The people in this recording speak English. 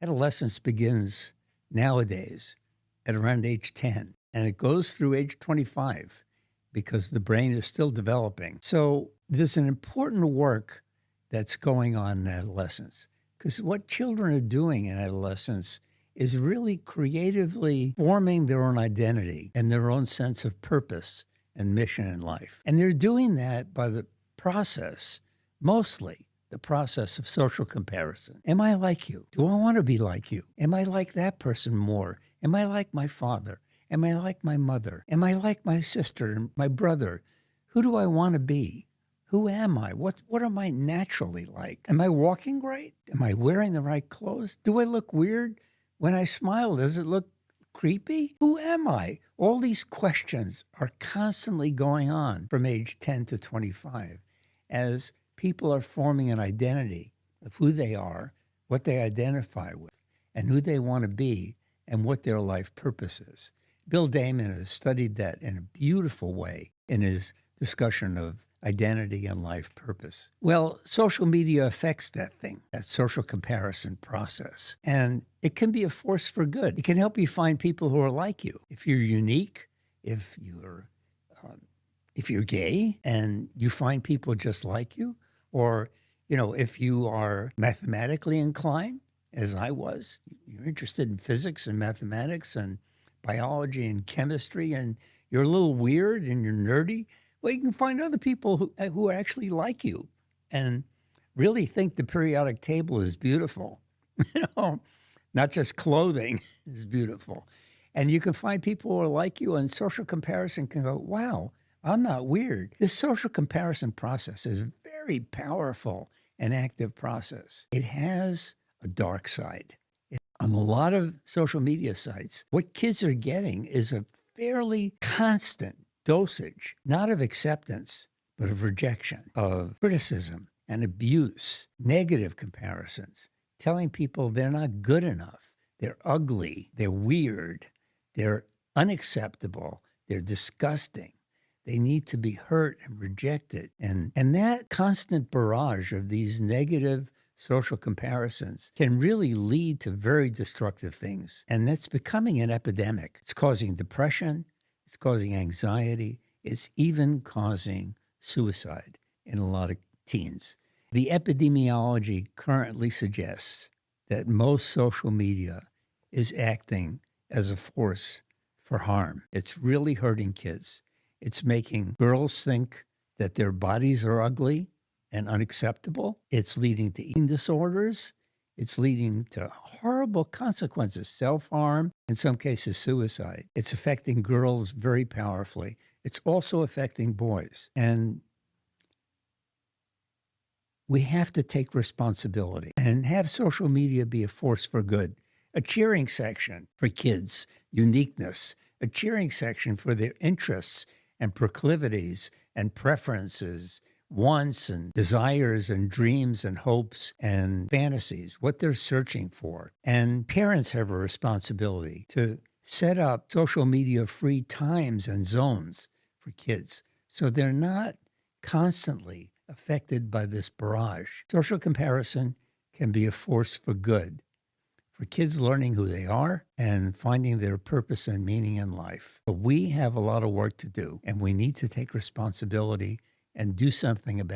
Adolescence begins nowadays at around age 10, and it goes through age 25 because the brain is still developing. So there's an important work that's going on in adolescence, because what children are doing in adolescence is really creatively forming their own identity and their own sense of purpose and mission in life. And they're doing that by the process, mostly the process of social comparison. Am I like you? Do I want to be like you? Am I like that person more? Am I like my father? Am I like my mother? Am I like my sister and my brother? Who do I want to be? Who am I? What am I naturally like? Am I walking right? Am I wearing the right clothes? Do I look weird when I smile? Does it look creepy? Who am I? All these questions are constantly going on from age 10 to 25 as people are forming an identity of who they are, what they identify with, and who they want to be, and what their life purpose is. Bill Damon has studied that in a beautiful way in his discussion of identity and life purpose. Well, social media affects that thing, that social comparison process. And it can be a force for good. It can help you find people who are like you. If you're unique, if you're gay and you find people just like you, or, if you are mathematically inclined, as I was, you're interested in physics and mathematics and biology and chemistry, and you're a little weird and you're nerdy, well, you can find other people who are actually like you and really think the periodic table is beautiful. Not just clothing is beautiful. And you can find people who are like you, and social comparison can go, wow, I'm not weird. This social comparison process is a very powerful and active process. It has a dark side. On a lot of social media sites, what kids are getting is a fairly constant dosage, not of acceptance, but of rejection, of criticism and abuse, negative comparisons, telling people they're not good enough, they're ugly, they're weird, they're unacceptable, they're disgusting. They need to be hurt and rejected. And that constant barrage of these negative social comparisons can really lead to very destructive things. And that's becoming an epidemic. It's causing depression. It's causing anxiety. It's even causing suicide in a lot of teens. The epidemiology currently suggests that most social media is acting as a force for harm. It's really hurting kids. It's making girls think that their bodies are ugly and unacceptable. It's leading to eating disorders. It's leading to horrible consequences, self-harm, in some cases suicide. It's affecting girls very powerfully. It's also affecting boys. And we have to take responsibility and have social media be a force for good. A cheering section for kids' uniqueness, a cheering section for their interests and proclivities and preferences, wants and desires and dreams and hopes and fantasies, what they're searching for. And parents have a responsibility to set up social media free times and zones for kids so they're not constantly affected by this barrage. Social comparison can be a force for good, for kids learning who they are and finding their purpose and meaning in life. But we have a lot of work to do, and we need to take responsibility and do something about it.